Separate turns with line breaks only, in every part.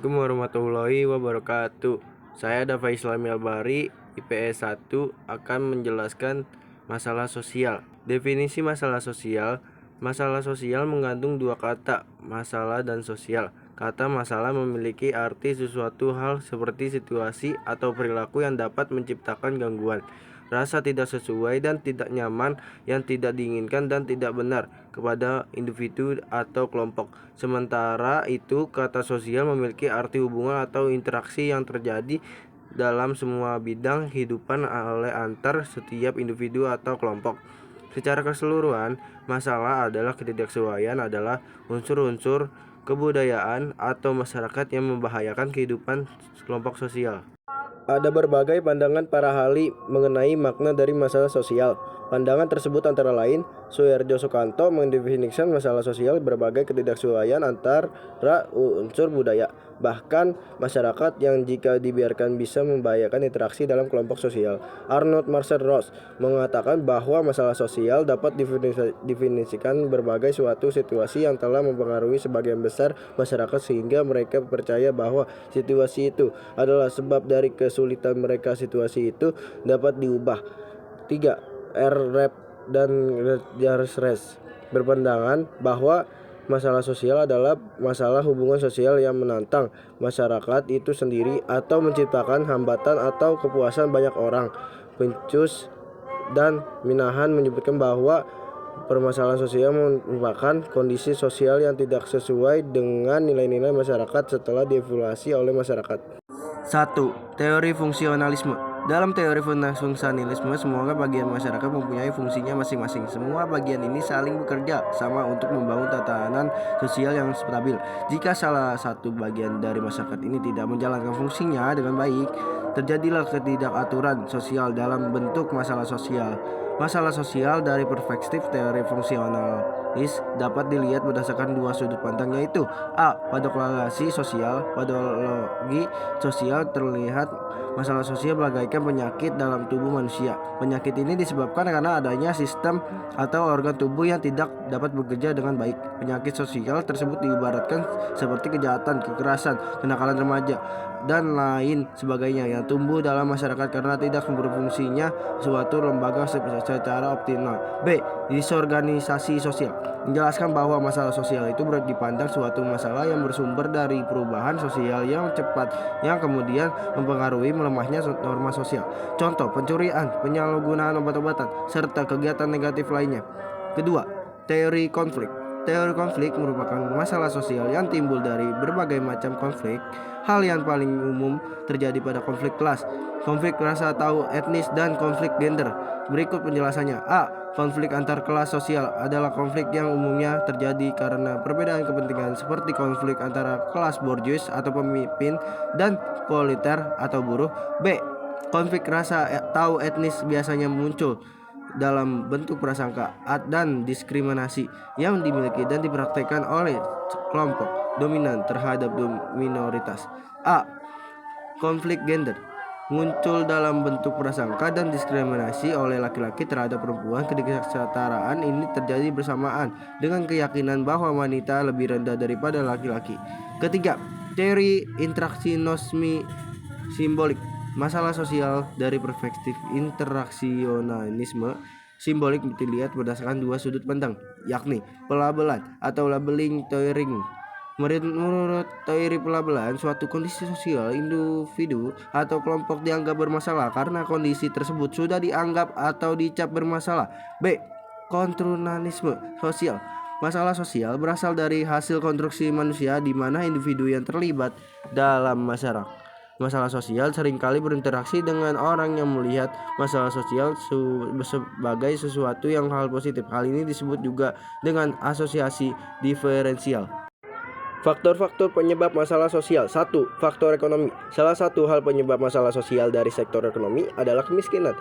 Assalamualaikum warahmatullahi wabarakatuh. Saya Dafa Islami Albari, IPS 1, akan menjelaskan masalah sosial. Definisi masalah sosial. Masalah sosial mengandung dua kata, masalah dan sosial. Kata masalah memiliki arti sesuatu hal seperti situasi atau perilaku yang dapat menciptakan gangguan, rasa tidak sesuai dan tidak nyaman, yang tidak diinginkan dan tidak benar kepada individu atau kelompok. Sementara itu, kata sosial memiliki arti hubungan atau interaksi yang terjadi dalam semua bidang kehidupan oleh antar setiap individu atau kelompok. Secara keseluruhan, masalah adalah ketidaksesuaian adalah unsur-unsur kebudayaan atau masyarakat yang membahayakan kehidupan kelompok sosial. Ada berbagai pandangan para ahli mengenai makna dari masalah sosial. Pandangan tersebut antara lain, Soeharjo Sukanto mendefinisikan masalah sosial berbagai ketidaksesuaian antara unsur budaya, bahkan masyarakat yang jika dibiarkan bisa membahayakan interaksi dalam kelompok sosial. Arnold Marcel Ross mengatakan bahwa masalah sosial dapat didefinisikan berbagai suatu situasi yang telah mempengaruhi sebagian besar masyarakat sehingga mereka percaya bahwa situasi itu adalah sebab dari kesulitan mereka. Situasi itu dapat diubah. 3. R. Rep dan Res berpandangan bahwa masalah sosial adalah masalah hubungan sosial yang menantang masyarakat itu sendiri atau menciptakan hambatan atau kepuasan banyak orang. Pincus dan Minahan menyebutkan bahwa permasalahan sosial merupakan kondisi sosial yang tidak sesuai dengan nilai-nilai masyarakat setelah dievaluasi oleh masyarakat. 1. Teori fungsionalisme. Dalam teori fungsionalisme, semua bagian masyarakat mempunyai fungsinya masing-masing. Semua bagian ini saling bekerja sama untuk membangun tatanan sosial yang stabil. Jika salah satu bagian dari masyarakat ini tidak menjalankan fungsinya dengan baik, terjadilah ketidakaturan sosial dalam bentuk masalah sosial. Masalah sosial dari perspektif teori fungsionalis dapat dilihat berdasarkan dua sudut pandang, yaitu A. Patologi sosial. Patologi sosial terlihat masalah sosial bagaikan penyakit dalam tubuh manusia. Penyakit ini disebabkan karena adanya sistem atau organ tubuh yang tidak dapat bekerja dengan baik. Penyakit sosial tersebut diibaratkan seperti kejahatan, kekerasan, kenakalan remaja, dan lain sebagainya yang tumbuh dalam masyarakat karena tidak berfungsinya suatu lembaga secara optimal. B. Disorganisasi sosial menjelaskan bahwa masalah sosial itu dipandang suatu masalah yang bersumber dari perubahan sosial yang cepat yang kemudian mempengaruhi melemahnya norma sosial. Contoh, pencurian, penyalahgunaan obat-obatan, serta kegiatan negatif lainnya. Kedua, teori konflik. Teori konflik merupakan masalah sosial yang timbul dari berbagai macam konflik. Hal yang paling umum terjadi pada konflik kelas, konflik rasa atau etnis, dan konflik gender. Berikut penjelasannya. A. Konflik antar kelas sosial adalah konflik yang umumnya terjadi karena perbedaan kepentingan seperti konflik antara kelas borjuis atau pemimpin dan proletar atau buruh. B. Konflik rasa atau etnis biasanya muncul dalam bentuk prasangka dan diskriminasi yang dimiliki dan dipraktikkan oleh kelompok dominan terhadap minoritas. A. Konflik gender muncul dalam bentuk prasangka dan diskriminasi oleh laki-laki terhadap perempuan. Ketidaksetaraan ini terjadi bersamaan dengan keyakinan bahwa wanita lebih rendah daripada laki-laki. Ketiga, teori interaksinosmi simbolik. Masalah sosial dari perspektif interaksionalisme simbolik dilihat berdasarkan dua sudut pandang, yakni pelabelan atau labeling teori. Menurut teori pelabelan, suatu kondisi sosial individu atau kelompok dianggap bermasalah karena kondisi tersebut sudah dianggap atau dicap bermasalah. B. Konstruksionisme sosial. Masalah sosial berasal dari hasil konstruksi manusia di mana individu yang terlibat dalam masalah sosial seringkali berinteraksi dengan orang yang melihat masalah sosial sebagai sesuatu yang hal positif. Hal ini disebut juga dengan asosiasi diferensial. Faktor-faktor penyebab masalah sosial. 1. Faktor ekonomi. Salah satu hal penyebab masalah sosial dari sektor ekonomi adalah kemiskinan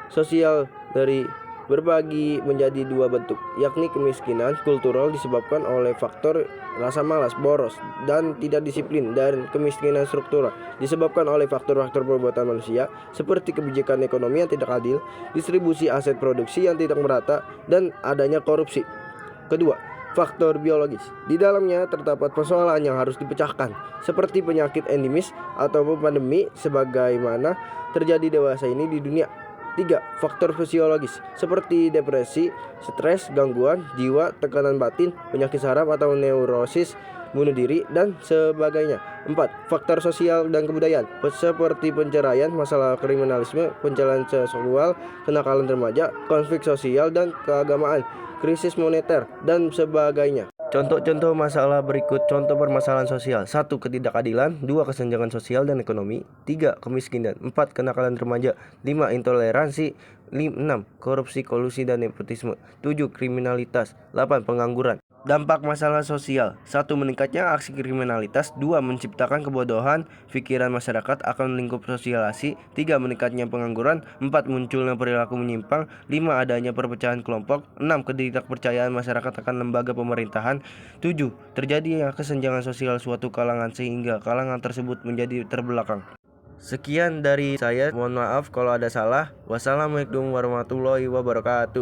sosial dari berbagi menjadi dua bentuk, yakni kemiskinan kultural disebabkan oleh faktor rasa malas, boros, dan tidak disiplin, dan kemiskinan struktural disebabkan oleh faktor-faktor perbuatan manusia seperti kebijakan ekonomi yang tidak adil, distribusi aset produksi yang tidak merata, dan adanya korupsi. Kedua, faktor biologis. Di dalamnya terdapat persoalan yang harus dipecahkan, seperti penyakit endemis ataupun pandemi sebagaimana terjadi dewasa ini di dunia. 3. Faktor fisiologis seperti depresi, stres, gangguan jiwa, tekanan batin, penyakit saraf atau neurosis, bunuh diri, dan sebagainya. 4. Faktor sosial dan kebudayaan seperti perceraian, masalah kriminalisme, pencurian seksual, kenakalan remaja, konflik sosial dan keagamaan, krisis moneter, dan sebagainya. Contoh-contoh masalah berikut. Contoh permasalahan sosial: 1. Ketidakadilan. 2. Kesenjangan sosial dan ekonomi. 3. Kemiskinan. 4. Kenakalan remaja. 5. Intoleransi. 6. Korupsi, kolusi, dan nepotisme. 7. Kriminalitas. 8. Pengangguran. Dampak masalah sosial: 1. Meningkatnya aksi kriminalitas. 2. Menciptakan kebodohan pikiran masyarakat akan lingkup sosialisasi. 3. Meningkatnya pengangguran. 4. Munculnya perilaku menyimpang. 5. Adanya perpecahan kelompok. 6. Ketidakpercayaan masyarakat akan lembaga pemerintahan. 7. Terjadinya kesenjangan sosial suatu kalangan sehingga kalangan tersebut menjadi terbelakang. Sekian dari saya, mohon maaf kalau ada salah. Wassalamualaikum warahmatullahi wabarakatuh.